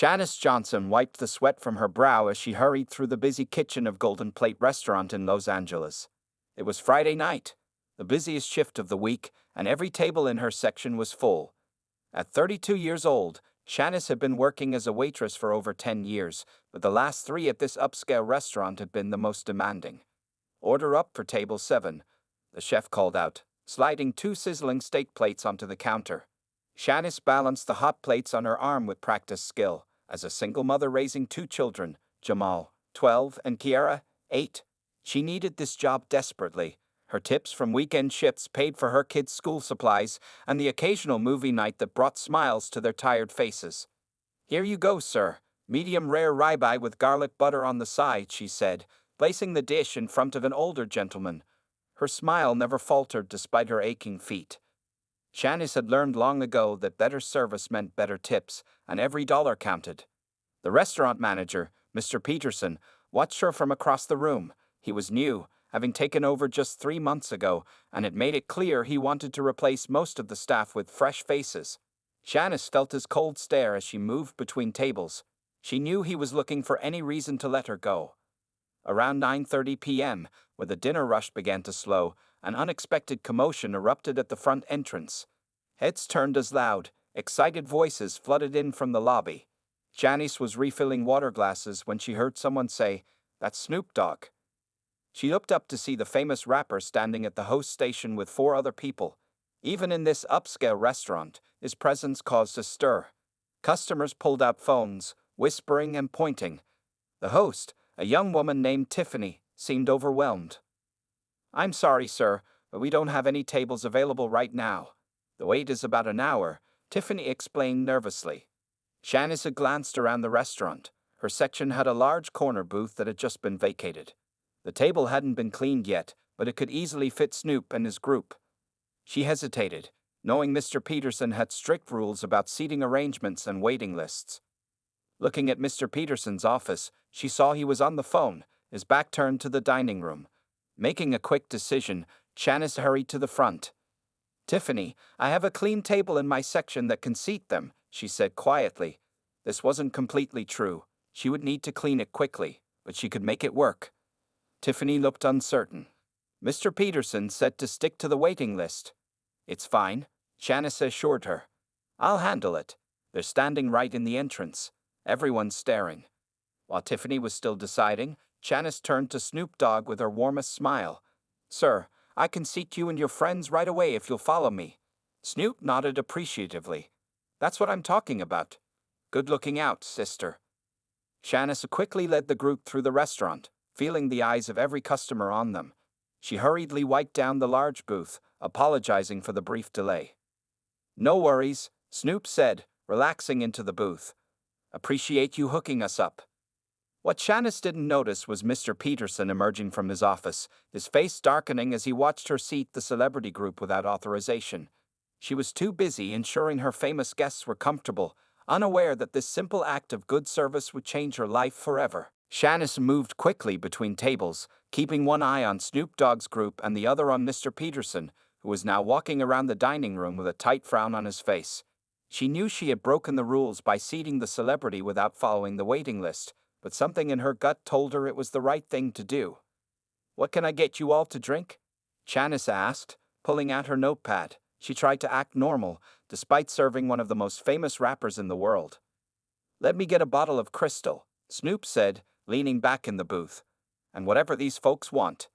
Shanice Johnson wiped the sweat from her brow as she hurried through the busy kitchen of Golden Plate Restaurant in Los Angeles. It was Friday night, the busiest shift of the week, and every table in her section was full. At 32 years old, Shanice had been working as a waitress for over 10 years, but the last 3 at this upscale restaurant had been the most demanding. "Order up for table 7, the chef called out, sliding 2 sizzling steak plates onto the counter. Shanice balanced the hot plates on her arm with practiced skill. As a single mother raising 2 children, Jamal, 12, and Kiara, 8, she needed this job desperately. Her tips from weekend shifts paid for her kids' school supplies and the occasional movie night that brought smiles to their tired faces. "Here you go, sir. Medium rare ribeye with garlic butter on the side," she said, placing the dish in front of an older gentleman. Her smile never faltered despite her aching feet. Shanice had learned long ago that better service meant better tips, and every dollar counted. The restaurant manager, Mr. Peterson, watched her from across the room. He was new, having taken over just 3 months ago, and it made it clear he wanted to replace most of the staff with fresh faces. Shanice felt his cold stare as she moved between tables. She knew he was looking for any reason to let her go. Around 9:30 p.m., when the dinner rush began to slow, an unexpected commotion erupted at the front entrance. Heads turned as loud, excited voices flooded in from the lobby. Shanice was refilling water glasses when she heard someone say, "That's Snoop Dogg." She looked up to see the famous rapper standing at the host station with 4 other people. Even in this upscale restaurant, his presence caused a stir. Customers pulled out phones, whispering and pointing. The host, a young woman named Tiffany, seemed overwhelmed. "I'm sorry, sir, but we don't have any tables available right now. The wait is about an hour," Tiffany explained nervously. Shanice had glanced around the restaurant. Her section had a large corner booth that had just been vacated. The table hadn't been cleaned yet, but it could easily fit Snoop and his group. She hesitated, knowing Mr. Peterson had strict rules about seating arrangements and waiting lists. Looking at Mr. Peterson's office, she saw he was on the phone, his back turned to the dining room. Making a quick decision, Shanice hurried to the front. "Tiffany, I have a clean table in my section that can seat them," she said quietly. This wasn't completely true. She would need to clean it quickly, but she could make it work. Tiffany looked uncertain. Mr. Peterson said to stick to the waiting list. "It's fine," Shanice assured her. "I'll handle it. They're standing right in the entrance. Everyone's staring." While Tiffany was still deciding, Shanice turned to Snoop Dogg with her warmest smile. "Sir, I can seat you and your friends right away if you'll follow me." Snoop nodded appreciatively. "That's what I'm talking about. Good looking out, sister." Shanice quickly led the group through the restaurant, feeling the eyes of every customer on them. She hurriedly wiped down the large booth, apologizing for the brief delay. "No worries," Snoop said, relaxing into the booth. "Appreciate you hooking us up." What Shanice didn't notice was Mr. Peterson emerging from his office, his face darkening as he watched her seat the celebrity group without authorization. She was too busy ensuring her famous guests were comfortable, unaware that this simple act of good service would change her life forever. Shanice moved quickly between tables, keeping one eye on Snoop Dogg's group and the other on Mr. Peterson, who was now walking around the dining room with a tight frown on his face. She knew she had broken the rules by seating the celebrity without following the waiting list, but something in her gut told her it was the right thing to do. "What can I get you all to drink?" Shanice asked, pulling out her notepad. She tried to act normal, despite serving one of the most famous rappers in the world. "Let me get a bottle of Crystal," Snoop said, leaning back in the booth. "And whatever these folks want."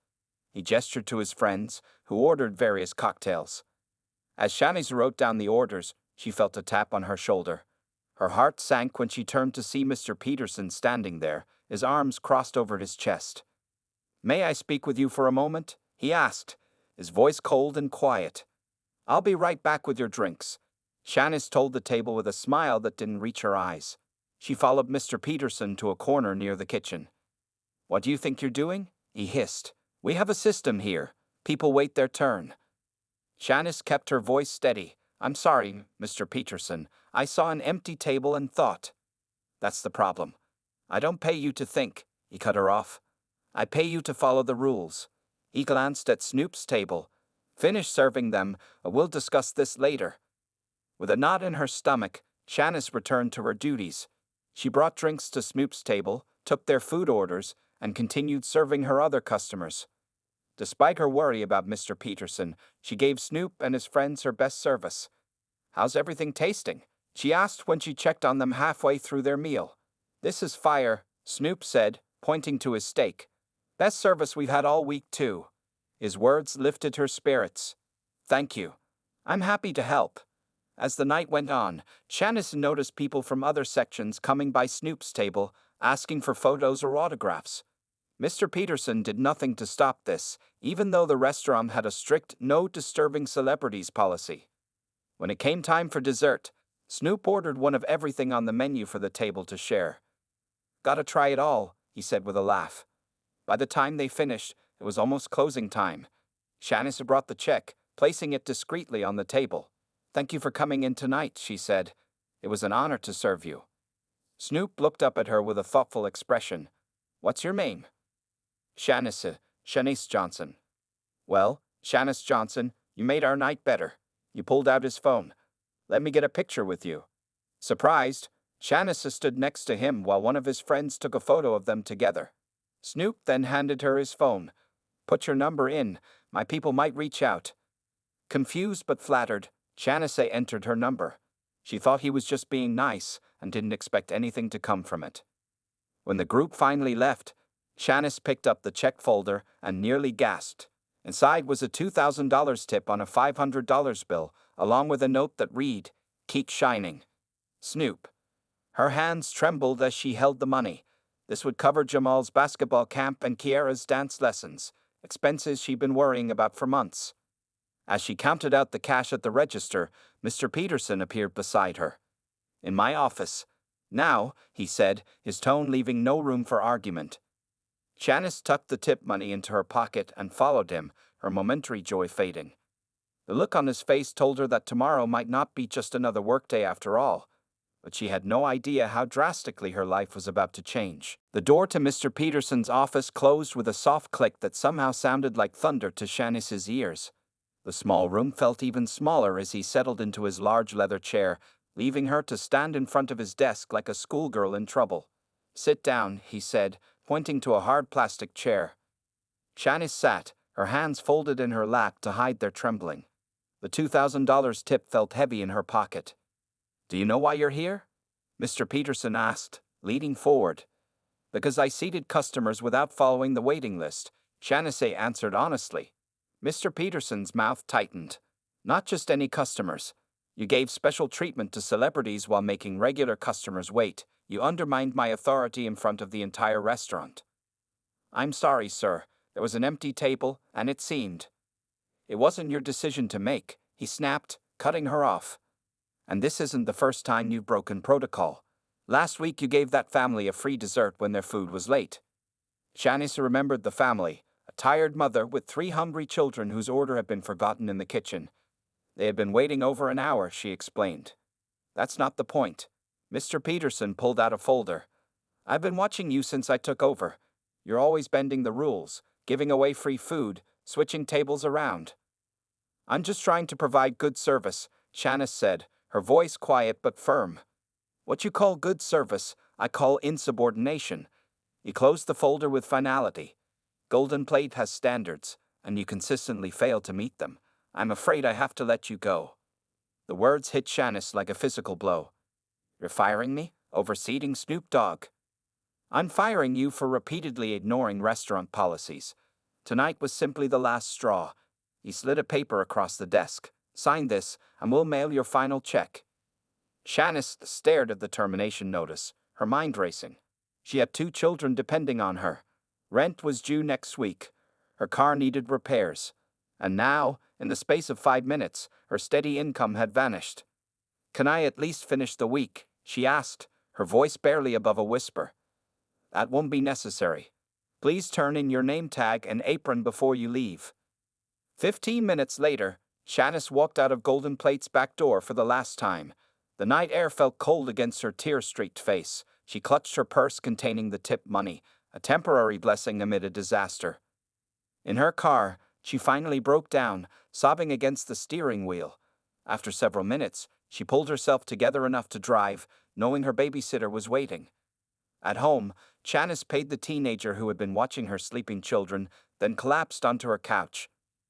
He gestured to his friends, who ordered various cocktails. As Shanice wrote down the orders, she felt a tap on her shoulder. Her heart sank when she turned to see Mr. Peterson standing there, his arms crossed over his chest. "May I speak with you for a moment?" he asked, his voice cold and quiet. "I'll be right back with your drinks," Shanice told the table with a smile that didn't reach her eyes. She followed Mr. Peterson to a corner near the kitchen. "What do you think you're doing?" he hissed. "We have a system here. People wait their turn." Shanice kept her voice steady. "I'm sorry, Mr. Peterson. I saw an empty table and thought." "That's the problem. I don't pay you to think," he cut her off. "I pay you to follow the rules." He glanced at Snoop's table. "Finish serving them, or we'll discuss this later." With a knot in her stomach, Shanice returned to her duties. She brought drinks to Snoop's table, took their food orders, and continued serving her other customers. Despite her worry about Mr. Peterson, she gave Snoop and his friends her best service. "How's everything tasting?" she asked when she checked on them halfway through their meal. "This is fire," Snoop said, pointing to his steak. "Best service we've had all week, too." His words lifted her spirits. "Thank you. I'm happy to help." As the night went on, Shanice noticed people from other sections coming by Snoop's table, asking for photos or autographs. Mr. Peterson did nothing to stop this, even though the restaurant had a strict no disturbing celebrities policy. When it came time for dessert, Snoop ordered one of everything on the menu for the table to share. "Gotta try it all," he said with a laugh. By the time they finished, it was almost closing time. Shanice brought the check, placing it discreetly on the table. "Thank you for coming in tonight," she said. "It was an honor to serve you." Snoop looked up at her with a thoughtful expression. "What's your name?" Shanice Johnson." "Well, Shanice Johnson, you made our night better." He pulled out his phone. "Let me get a picture with you." Surprised, Shanice stood next to him while one of his friends took a photo of them together. Snoop then handed her his phone. "Put your number in. My people might reach out." Confused but flattered, Shanice entered her number. She thought he was just being nice and didn't expect anything to come from it. When the group finally left, Shanice picked up the check folder and nearly gasped. Inside was a $2,000 tip on a $500 bill, along with a note that read, "Keep shining. Snoop." Her hands trembled as she held the money. This would cover Jamal's basketball camp and Kiara's dance lessons, expenses she'd been worrying about for months. As she counted out the cash at the register, Mr. Peterson appeared beside her. "In my office. Now," he said, his tone leaving no room for argument. Shanice tucked the tip money into her pocket and followed him, her momentary joy fading. The look on his face told her that tomorrow might not be just another workday after all, but she had no idea how drastically her life was about to change. The door to Mr. Peterson's office closed with a soft click that somehow sounded like thunder to Shanice's ears. The small room felt even smaller as he settled into his large leather chair, leaving her to stand in front of his desk like a schoolgirl in trouble. "Sit down," he said, pointing to a hard plastic chair. Shanice sat, her hands folded in her lap to hide their trembling. The $2,000 tip felt heavy in her pocket. "Do you know why you're here?" Mr. Peterson asked, leaning forward. "Because I seated customers without following the waiting list," Shanice answered honestly. Mr. Peterson's mouth tightened. "Not just any customers. You gave special treatment to celebrities while making regular customers wait. You undermined my authority in front of the entire restaurant." "I'm sorry, sir. There was an empty table, and it seemed." "It wasn't your decision to make," he snapped, cutting her off. "And this isn't the first time you've broken protocol. Last week you gave that family a free dessert when their food was late." Shanice remembered the family, a tired mother with 3 hungry children whose order had been forgotten in the kitchen. They had been waiting over an hour, she explained. "That's not the point." Mr. Peterson pulled out a folder. "I've been watching you since I took over. You're always bending the rules, giving away free food, switching tables around." "I'm just trying to provide good service," Shanice said, her voice quiet but firm. "What you call good service, I call insubordination." He closed the folder with finality. "Golden Plate has standards, and you consistently fail to meet them. I'm afraid I have to let you go." The words hit Shanice like a physical blow. "You're firing me? Over seating Snoop Dogg?" "I'm firing you for repeatedly ignoring restaurant policies. Tonight was simply the last straw." He slid a paper across the desk. "Sign this, and we'll mail your final check." Shanice stared at the termination notice, her mind racing. She had 2 children depending on her. Rent was due next week. Her car needed repairs. And now, in the space of 5 minutes, her steady income had vanished. "Can I at least finish the week?" she asked, her voice barely above a whisper. "That won't be necessary. Please turn in your name tag and apron before you leave." 15 minutes later, Shanice walked out of Golden Plate's back door for the last time. The night air felt cold against her tear-streaked face. She clutched her purse containing the tip money, a temporary blessing amid a disaster. In her car, she finally broke down, sobbing against the steering wheel. After several minutes, she pulled herself together enough to drive, knowing her babysitter was waiting. At home, Janice paid the teenager who had been watching her sleeping children, then collapsed onto her couch.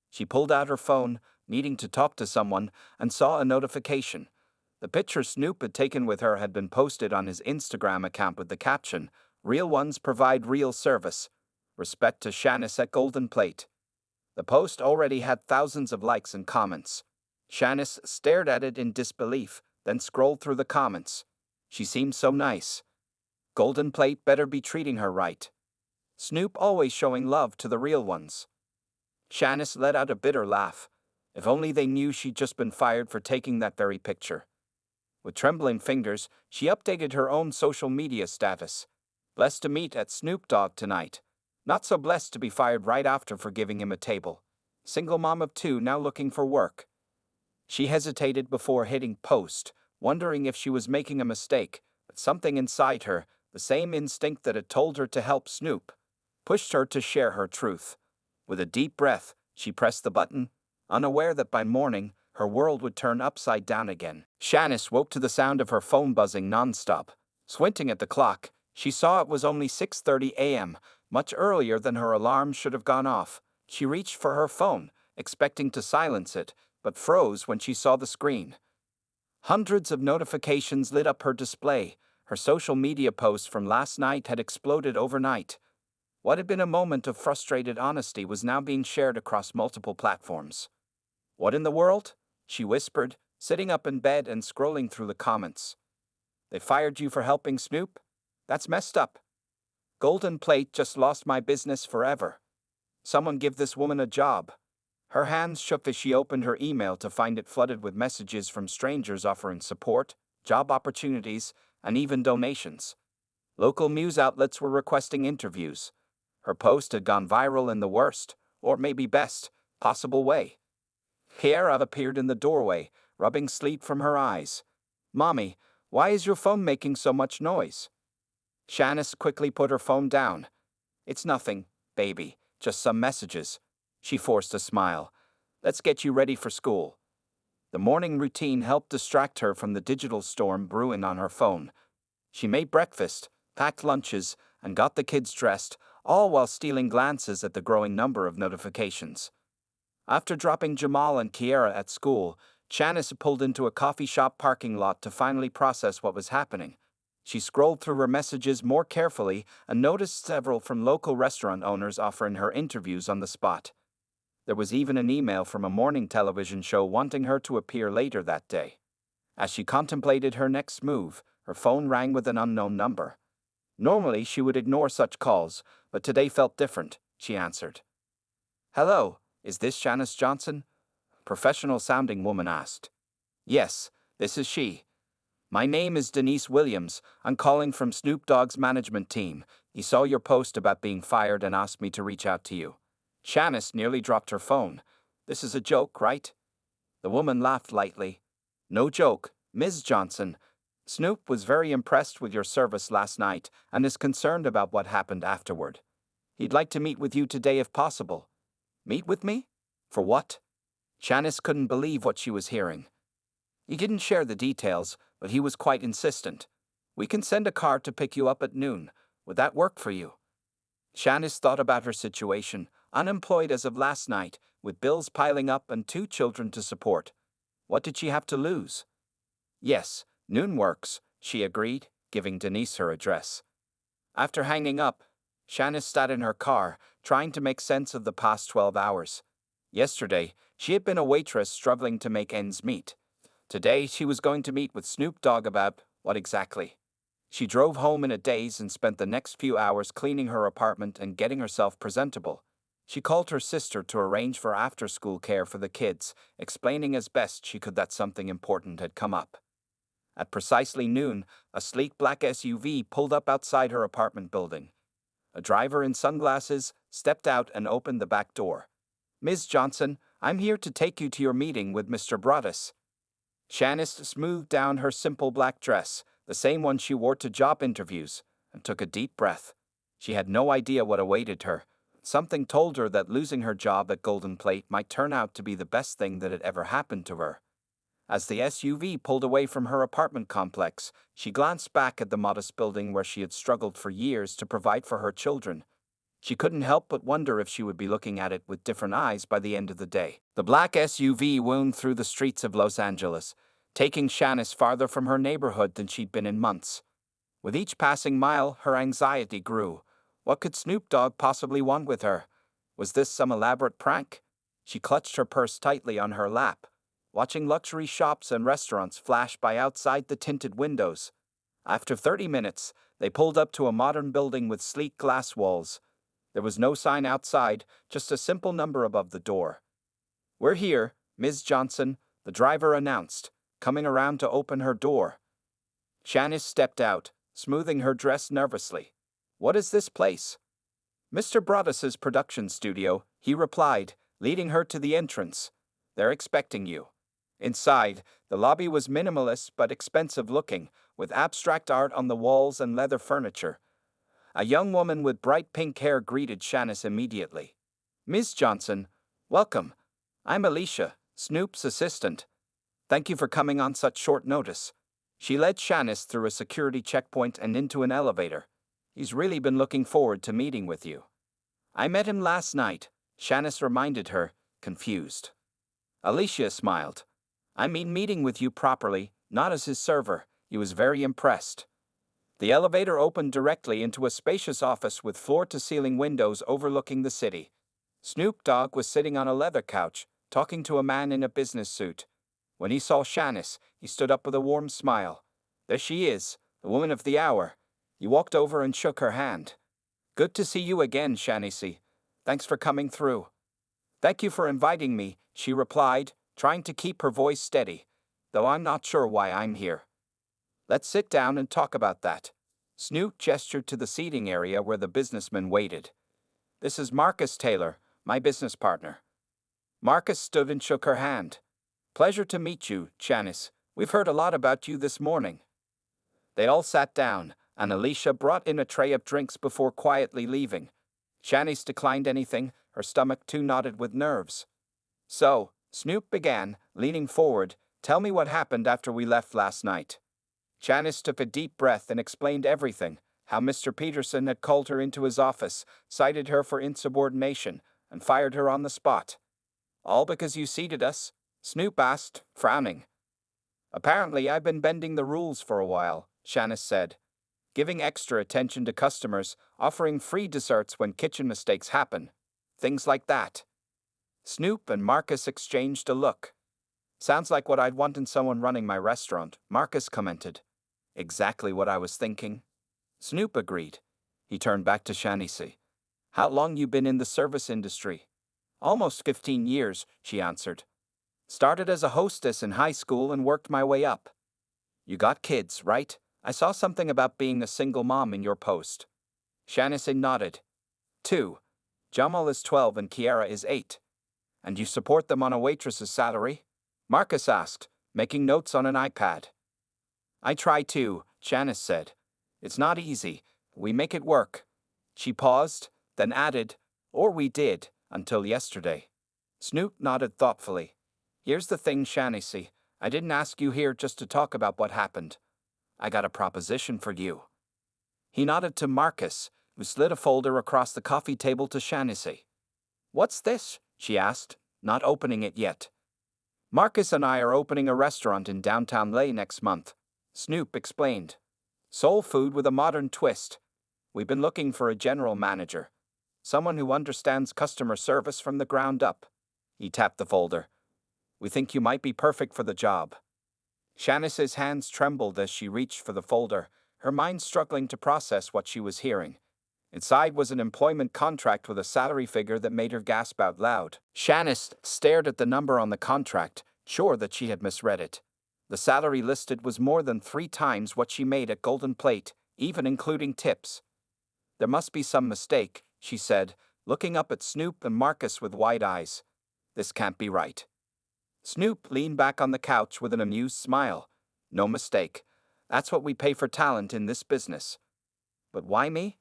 She pulled out her phone, needing to talk to someone, and saw a notification. The picture Snoop had taken with her had been posted on his Instagram account with the caption, "Real ones provide real service. Respect to Janice at Golden Plate." The post already had thousands of likes and comments. Janice stared at it in disbelief, then scrolled through the comments. She seemed so nice. Golden Plate better be treating her right. Snoop always showing love to the real ones. Janice let out a bitter laugh. If only they knew she'd just been fired for taking that very picture. With trembling fingers, she updated her own social media status. Blessed to meet at Snoop Dogg tonight. Not so blessed to be fired right after for giving him a table. Single mom of 2 now looking for work. She hesitated before hitting post, wondering if she was making a mistake, but something inside her, the same instinct that had told her to help Snoop, pushed her to share her truth. With a deep breath, she pressed the button, unaware that by morning, her world would turn upside down again. Janice woke to the sound of her phone buzzing nonstop. Squinting at the clock, she saw it was only 6:30 a.m., much earlier than her alarm should have gone off. She reached for her phone, expecting to silence it, but froze when she saw the screen. Hundreds of notifications lit up her display. Her social media post from last night had exploded overnight. What had been a moment of frustrated honesty was now being shared across multiple platforms. "What in the world?" she whispered, sitting up in bed and scrolling through the comments. "They fired you for helping Snoop? That's messed up. Golden Plate just lost my business forever. Someone give this woman a job." Her hands shook as she opened her email to find it flooded with messages from strangers offering support, job opportunities, and even donations. Local news outlets were requesting interviews. Her post had gone viral in the worst, or maybe best, possible way. Kiara appeared in the doorway, rubbing sleep from her eyes. "Mommy, why is your phone making so much noise?" Janice quickly put her phone down. "It's nothing, baby, just some messages." She forced a smile. "Let's get you ready for school." The morning routine helped distract her from the digital storm brewing on her phone. She made breakfast, packed lunches, and got the kids dressed, all while stealing glances at the growing number of notifications. After dropping Jamal and Kiara at school, Janice pulled into a coffee shop parking lot to finally process what was happening. She scrolled through her messages more carefully and noticed several from local restaurant owners offering her interviews on the spot. There was even an email from a morning television show wanting her to appear later that day. As she contemplated her next move, her phone rang with an unknown number. Normally, she would ignore such calls, but today felt different. She answered. "Hello, is this Janice Johnson?" Professional-sounding woman asked. "Yes, this is she. My name is Denise Williams. I'm calling from Snoop Dogg's management team. He saw your post about being fired and asked me to reach out to you." Janice nearly dropped her phone. "This is a joke, right?" The woman laughed lightly. "No joke, Ms. Johnson. Snoop was very impressed with your service last night and is concerned about what happened afterward. He'd like to meet with you today if possible." "Meet with me? For what?" Janice couldn't believe what she was hearing. He didn't share the details, but he was quite insistent. "We can send a car to pick you up at noon. Would that work for you?" Janice thought about her situation, unemployed as of last night, with bills piling up and 2 children to support. What did she have to lose? "Yes, noon works," she agreed, giving Denise her address. After hanging up, Janice sat in her car, trying to make sense of the past 12 hours. Yesterday, she had been a waitress struggling to make ends meet. Today, she was going to meet with Snoop Dogg about what exactly? She drove home in a daze and spent the next few hours cleaning her apartment and getting herself presentable. She called her sister to arrange for after-school care for the kids, explaining as best she could that something important had come up. At precisely noon, a sleek black SUV pulled up outside her apartment building. A driver in sunglasses stepped out and opened the back door. "Ms. Johnson, I'm here to take you to your meeting with Mr. Broaddus." Janice smoothed down her simple black dress, the same one she wore to job interviews, and took a deep breath. She had no idea what awaited her. Something told her that losing her job at Golden Plate might turn out to be the best thing that had ever happened to her. As the SUV pulled away from her apartment complex, she glanced back at the modest building where she had struggled for years to provide for her children. She couldn't help but wonder if she would be looking at it with different eyes by the end of the day. The black SUV wound through the streets of Los Angeles, taking Shanice farther from her neighborhood than she'd been in months. With each passing mile, her anxiety grew. What could Snoop Dogg possibly want with her? Was this some elaborate prank? She clutched her purse tightly on her lap, watching luxury shops and restaurants flash by outside the tinted windows. After 30 minutes, they pulled up to a modern building with sleek glass walls. There was no sign outside, just a simple number above the door. "We're here, Ms. Johnson," the driver announced, coming around to open her door. Shanice stepped out, smoothing her dress nervously. "What is this place?" "Mr. Broaddus's production studio," he replied, leading her to the entrance. "They're expecting you." Inside, the lobby was minimalist but expensive-looking, with abstract art on the walls and leather furniture. A young woman with bright pink hair greeted Shanice immediately. "Ms. Johnson, welcome. I'm Alicia, Snoop's assistant. Thank you for coming on such short notice." She led Shanice through a security checkpoint and into an elevator. "He's really been looking forward to meeting with you." "I met him last night," Shanice reminded her, confused. Alicia smiled. "I mean meeting with you properly, not as his server." He was very impressed. The elevator opened directly into a spacious office with floor-to-ceiling windows overlooking the city. Snoop Dogg was sitting on a leather couch, talking to a man in a business suit. When he saw Shanice, he stood up with a warm smile. "There she is, the woman of the hour." He walked over and shook her hand. "Good to see you again, Shanice. Thanks for coming through." "Thank you for inviting me," she replied, trying to keep her voice steady, "though I'm not sure why I'm here." "Let's sit down and talk about that." Snoop gestured to the seating area where the businessman waited. "This is Marcus Taylor, my business partner." Marcus stood and shook her hand. "Pleasure to meet you, Shanice. We've heard a lot about you this morning." They all sat down, and Alicia brought in a tray of drinks before quietly leaving. Shanice declined anything, her stomach too knotted with nerves. "So," Snoop began, leaning forward, "tell me what happened after we left last night." Shanice took a deep breath and explained everything, how Mr. Peterson had called her into his office, cited her for insubordination, and fired her on the spot. "All because you seated us?" Snoop asked, frowning. "Apparently I've been bending the rules for a while," Shanice said. "Giving extra attention to customers, offering free desserts when kitchen mistakes happen. Things like that." Snoop and Marcus exchanged a look. "Sounds like what I'd want in someone running my restaurant," Marcus commented. "Exactly what I was thinking." Snoop agreed. He turned back to Shanice. "How long you been in the service industry?" "Almost 15 years, she answered. "Started as a hostess in high school and worked my way up." "You got kids, right? I saw something about being a single mom in your post." Shanice nodded. "2. Jamal is 12 and Kiara is 8. "And you support them on a waitress's salary?" Marcus asked, making notes on an iPad. "I try to," Shanice said. "It's not easy. We make it work." She paused, then added, "Or we did, until yesterday." Snoop nodded thoughtfully. "Here's the thing, Shanice. I didn't ask you here just to talk about what happened. I got a proposition for you." He nodded to Marcus, who slid a folder across the coffee table to Shanice. "What's this?" she asked, not opening it yet. "Marcus and I are opening a restaurant in downtown LA next month," Snoop explained. "Soul food with a modern twist. We've been looking for a general manager. Someone who understands customer service from the ground up." He tapped the folder. "We think you might be perfect for the job." Shanice's hands trembled as she reached for the folder, her mind struggling to process what she was hearing. Inside was an employment contract with a salary figure that made her gasp out loud. Shanice stared at the number on the contract, sure that she had misread it. The salary listed was more than 3 times what she made at Golden Plate, even including tips. "There must be some mistake," she said, looking up at Snoop and Marcus with wide eyes. "This can't be right." Snoop leaned back on the couch with an amused smile. "No mistake. That's what we pay for talent in this business." "But why me?"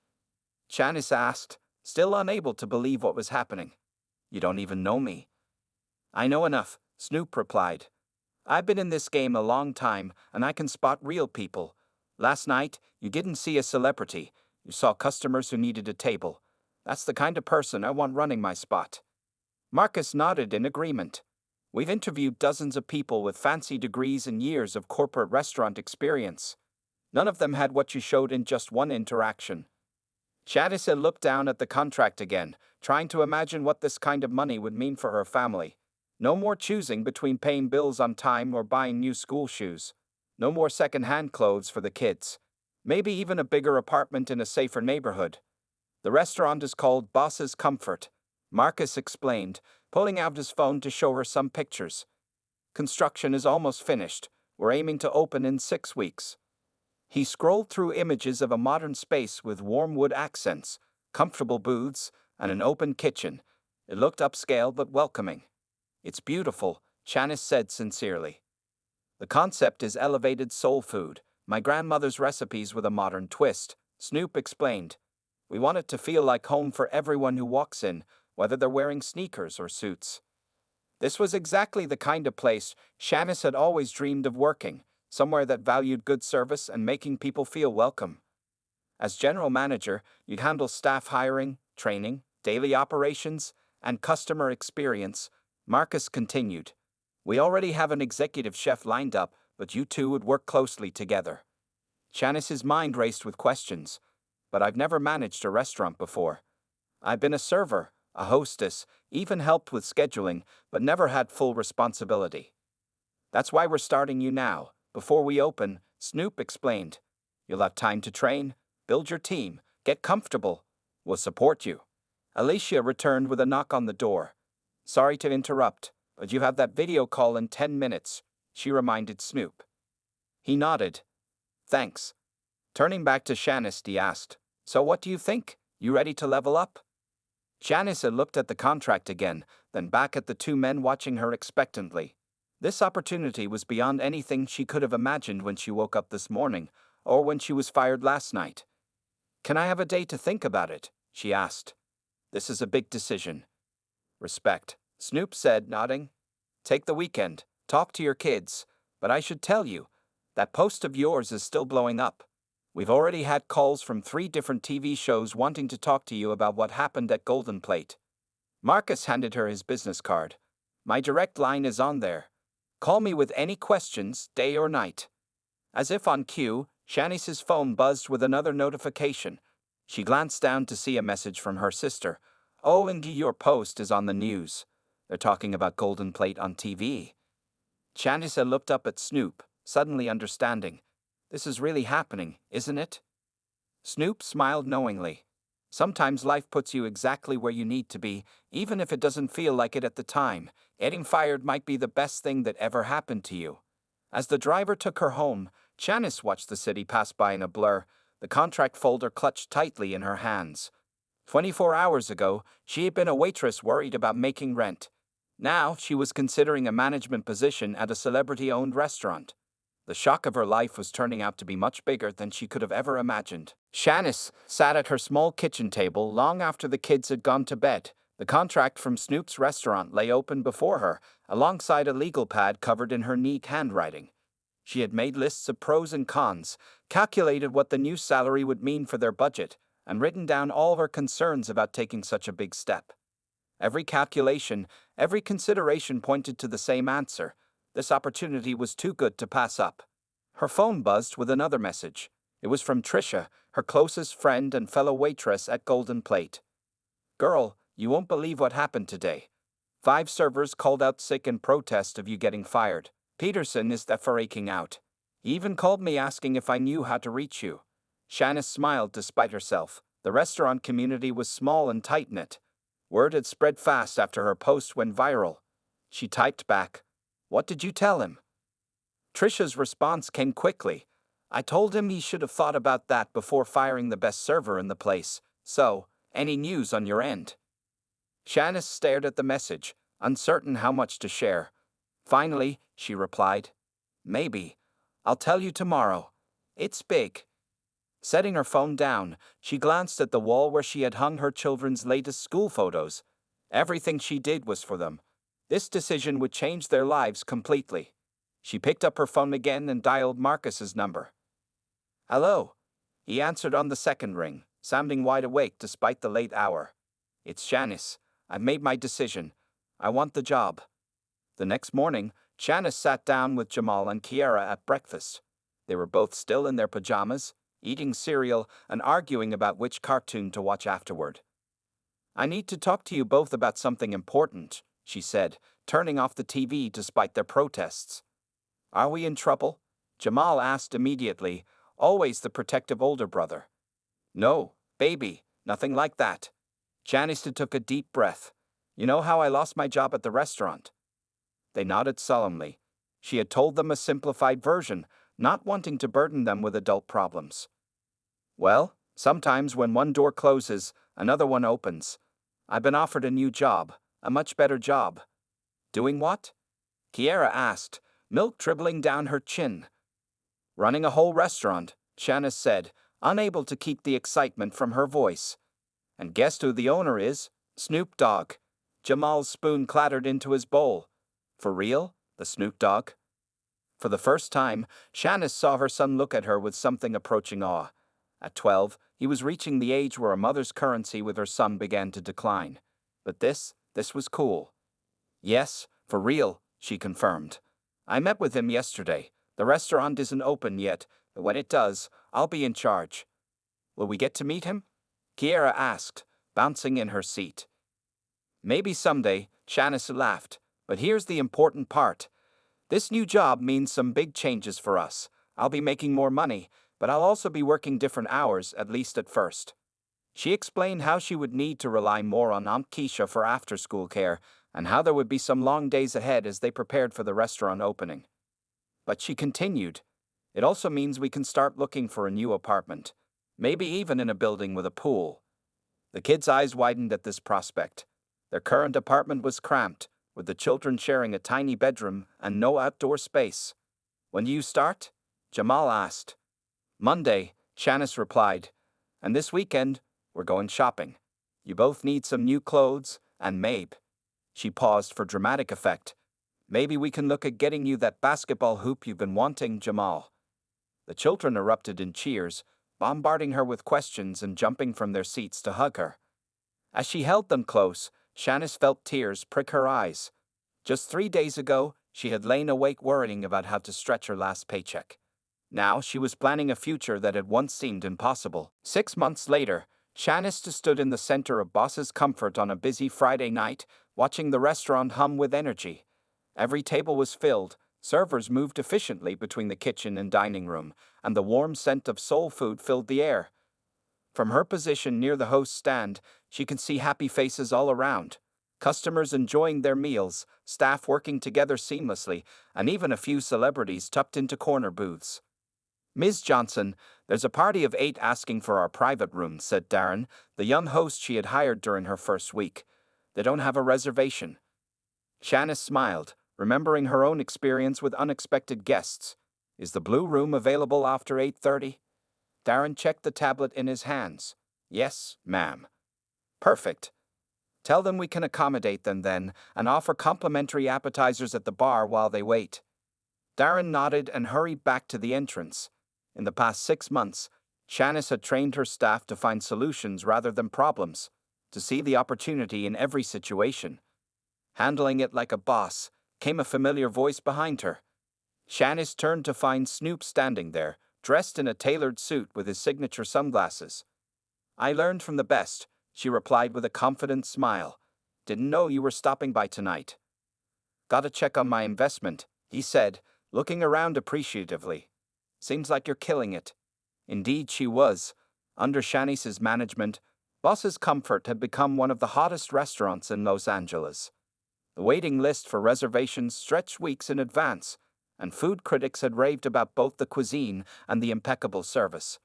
Shanice asked, still unable to believe what was happening. "You don't even know me." "I know enough," Snoop replied. I've been in this game a long time, and I can spot real people. Last night, you didn't see a celebrity. You saw customers who needed a table. That's the kind of person I want running my spot. Marcus nodded in agreement. We've interviewed dozens of people with fancy degrees and years of corporate restaurant experience. None of them had what you showed in just one interaction. Shadisa looked down at the contract again, trying to imagine what this kind of money would mean for her family. No more choosing between paying bills on time or buying new school shoes. No more second-hand clothes for the kids. Maybe even a bigger apartment in a safer neighborhood. The restaurant is called Boss's Comfort, Marcus explained, pulling out his phone to show her some pictures. Construction is almost finished. We're aiming to open in 6 weeks. He scrolled through images of a modern space with warm wood accents, comfortable booths, and an open kitchen. It looked upscale but welcoming. It's beautiful, Janice said sincerely. The concept is elevated soul food, my grandmother's recipes with a modern twist, Snoop explained. We want it to feel like home for everyone who walks in, whether they're wearing sneakers or suits. This was exactly the kind of place Janice had always dreamed of working, somewhere that valued good service and making people feel welcome. As general manager, you'd handle staff hiring, training, daily operations, and customer experience, Marcus continued. We already have an executive chef lined up, but you two would work closely together. Janice's mind raced with questions. But I've never managed a restaurant before. I've been a server, a hostess, even helped with scheduling, but never had full responsibility. That's why we're starting you now. Before we open, Snoop explained. You'll have time to train, build your team, get comfortable. We'll support you. Alicia returned with a knock on the door. Sorry to interrupt, but you have that video call in 10 minutes, she reminded Snoop. He nodded. Thanks. Turning back to Janice, he asked, So what do you think? You ready to level up? Janice looked at the contract again, then back at the two men watching her expectantly. This opportunity was beyond anything she could have imagined when she woke up this morning, or when she was fired last night. Can I have a day to think about it? She asked. This is a big decision. Respect, Snoop said, nodding. Take the weekend, talk to your kids, but I should tell you, that post of yours is still blowing up. We've already had calls from 3 different TV shows wanting to talk to you about what happened at Golden Plate. Marcus handed her his business card. My direct line is on there. Call me with any questions, day or night. As if on cue, Janice's phone buzzed with another notification. She glanced down to see a message from her sister. Oh, and your post is on the news. They're talking about Golden Plate on TV. Janice looked up at Snoop, suddenly understanding. This is really happening, isn't it? Snoop smiled knowingly. Sometimes life puts you exactly where you need to be, even if it doesn't feel like it at the time. Getting fired might be the best thing that ever happened to you. As the driver took her home, Janice watched the city pass by in a blur, the contract folder clutched tightly in her hands. 24 hours ago, she had been a waitress worried about making rent. Now, she was considering a management position at a celebrity-owned restaurant. The shock of her life was turning out to be much bigger than she could have ever imagined. Janice sat at her small kitchen table long after the kids had gone to bed. The contract from Snoop's restaurant lay open before her, alongside a legal pad covered in her neat handwriting. She had made lists of pros and cons, calculated what the new salary would mean for their budget, and written down all her concerns about taking such a big step. Every calculation, every consideration pointed to the same answer. This opportunity was too good to pass up. Her phone buzzed with another message. It was from Trisha, her closest friend and fellow waitress at Golden Plate. Girl, you won't believe what happened today. 5 servers called out sick in protest of you getting fired. Peterson is freaking out. He even called me asking if I knew how to reach you. Janice smiled despite herself. The restaurant community was small and tight-knit. Word had spread fast after her post went viral. She typed back, What did you tell him? Trisha's response came quickly. I told him he should have thought about that before firing the best server in the place. So, any news on your end? Janice stared at the message, uncertain how much to share. Finally, she replied, Maybe. I'll tell you tomorrow. It's big. Setting her phone down, she glanced at the wall where she had hung her children's latest school photos. Everything she did was for them. This decision would change their lives completely. She picked up her phone again and dialed Marcus's number. "Hello." He answered on the second ring, sounding wide awake despite the late hour. "It's Janice. I've made my decision. I want the job." The next morning, Janice sat down with Jamal and Kiara at breakfast. They were both still in their pajamas, eating cereal and arguing about which cartoon to watch afterward. "I need to talk to you both about something important," she said, turning off the TV despite their protests. "Are we in trouble?" Jamal asked immediately, always the protective older brother. "No, baby, nothing like that." Janice took a deep breath. "You know how I lost my job at the restaurant?" They nodded solemnly. She had told them a simplified version, not wanting to burden them with adult problems. "Well, sometimes when one door closes, another one opens. I've been offered a new job, a much better job." "Doing what?" Kiara asked, milk dribbling down her chin. "Running a whole restaurant," Janice said, unable to keep the excitement from her voice. "And guess who the owner is? Snoop Dogg." Jamal's spoon clattered into his bowl. "For real? The Snoop Dogg?" For the first time, Janice saw her son look at her with something approaching awe. At 12, he was reaching the age where a mother's currency with her son began to decline. But this was cool. "Yes, for real," she confirmed. "I met with him yesterday. The restaurant isn't open yet, but when it does, I'll be in charge." "Will we get to meet him?" Kiara asked, bouncing in her seat. "Maybe someday," Janice laughed. "But here's the important part. This new job means some big changes for us. I'll be making more money, but I'll also be working different hours, at least at first." She explained how she would need to rely more on Aunt Keisha for after-school care, and how there would be some long days ahead as they prepared for the restaurant opening. But she continued, "It also means we can start looking for a new apartment, maybe even in a building with a pool." The kids' eyes widened at this prospect. Their current apartment was cramped, with the children sharing a tiny bedroom and no outdoor space. "When do you start?" Jamal asked. "Monday," Janice replied. "And this weekend, we're going shopping. You both need some new clothes, and maybe—" She paused for dramatic effect. "Maybe we can look at getting you that basketball hoop you've been wanting, Jamal." The children erupted in cheers, bombarding her with questions and jumping from their seats to hug her. As she held them close, Janice felt tears prick her eyes. Just 3 days ago, she had lain awake worrying about how to stretch her last paycheck. Now she was planning a future that had once seemed impossible. 6 months later, Janice stood in the center of Boss's Comfort on a busy Friday night, watching the restaurant hum with energy. Every table was filled, servers moved efficiently between the kitchen and dining room, and the warm scent of soul food filled the air. From her position near the host's stand, she could see happy faces all around. Customers enjoying their meals, staff working together seamlessly, and even a few celebrities tucked into corner booths. "Ms. Johnson, there's a party of 8 asking for our private room," said Darren, the young host she had hired during her first week. "They don't have a reservation." Janice smiled, remembering her own experience with unexpected guests. "Is the blue room available after 8:30? Darren checked the tablet in his hands. "Yes, ma'am." "Perfect. Tell them we can accommodate them then, and offer complimentary appetizers at the bar while they wait." Darren nodded and hurried back to the entrance. In the past 6 months, Janice had trained her staff to find solutions rather than problems, to see the opportunity in every situation. Handling it like a boss, came a familiar voice behind her. Janice turned to find Snoop standing there, dressed in a tailored suit with his signature sunglasses. "I learned from the best," she replied with a confident smile. "Didn't know you were stopping by tonight." "Gotta check on my investment," he said, looking around appreciatively. "Seems like you're killing it." Indeed she was. Under Janice's management, Boss's Comfort had become one of the hottest restaurants in Los Angeles. The waiting list for reservations stretched weeks in advance, and food critics had raved about both the cuisine and the impeccable service.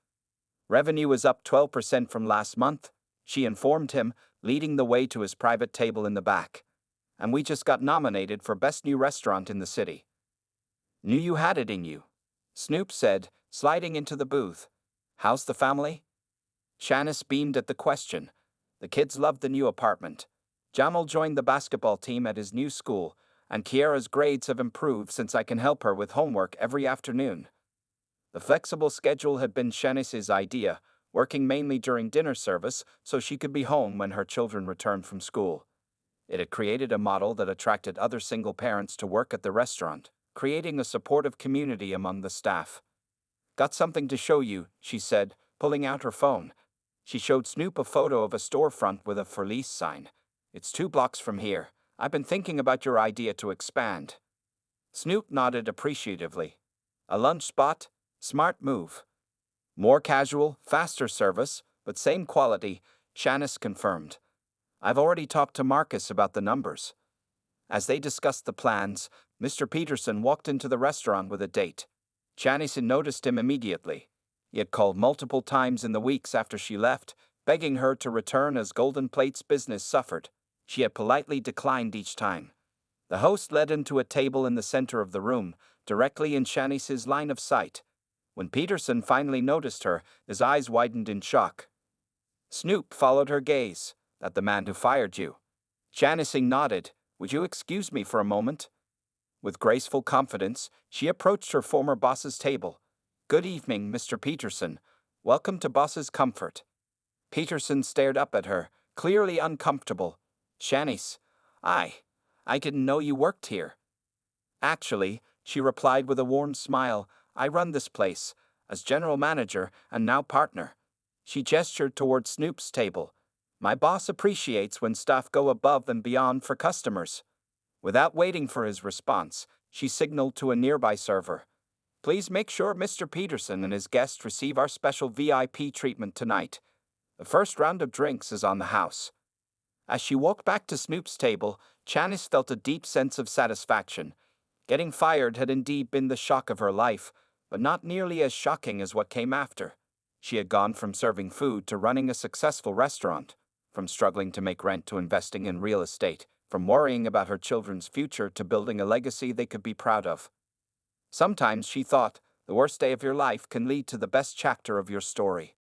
Revenue was up 12% from last month, she informed him, leading the way to his private table in the back. "And we just got nominated for Best New Restaurant in the city." "Knew you had it in you," Snoop said, sliding into the booth. "How's the family?" Janice beamed at the question. The kids loved the new apartment. Jamal joined the basketball team at his new school, and Kiara's grades have improved since I can help her with homework every afternoon. The flexible schedule had been Shanice's idea, working mainly during dinner service so she could be home when her children returned from school. It had created a model that attracted other single parents to work at the restaurant, creating a supportive community among the staff. "Got something to show you," she said, pulling out her phone. She showed Snoop a photo of a storefront with a for lease sign. "It's 2 blocks from here. I've been thinking about your idea to expand." Snoop nodded appreciatively. "A lunch spot? Smart move. More casual, faster service, but same quality," Shanice confirmed. "I've already talked to Marcus about the numbers." As they discussed the plans, Mr. Peterson walked into the restaurant with a date. Shanice noticed him immediately. He had called multiple times in the weeks after she left, begging her to return as Golden Plate's business suffered. She had politely declined each time. The host led him to a table in the center of the room, directly in Shanice's line of sight. When Peterson finally noticed her, his eyes widened in shock. Snoop followed her gaze. "That the man who fired you?" Shanice nodded. "Would you excuse me for a moment?" With graceful confidence, she approached her former boss's table. "Good evening, Mr. Peterson. Welcome to Boss's Comfort." Peterson stared up at her, clearly uncomfortable. "Shanice, I didn't know you worked here." "Actually," she replied with a warm smile, "I run this place, as general manager and now partner." She gestured toward Snoop's table. "My boss appreciates when staff go above and beyond for customers." Without waiting for his response, she signaled to a nearby server. "Please make sure Mr. Peterson and his guests receive our special VIP treatment tonight. The first round of drinks is on the house." As she walked back to Snoop's table, Shanice felt a deep sense of satisfaction. Getting fired had indeed been the shock of her life, but not nearly as shocking as what came after. She had gone from serving food to running a successful restaurant, from struggling to make rent to investing in real estate, from worrying about her children's future to building a legacy they could be proud of. Sometimes, she thought, the worst day of your life can lead to the best chapter of your story.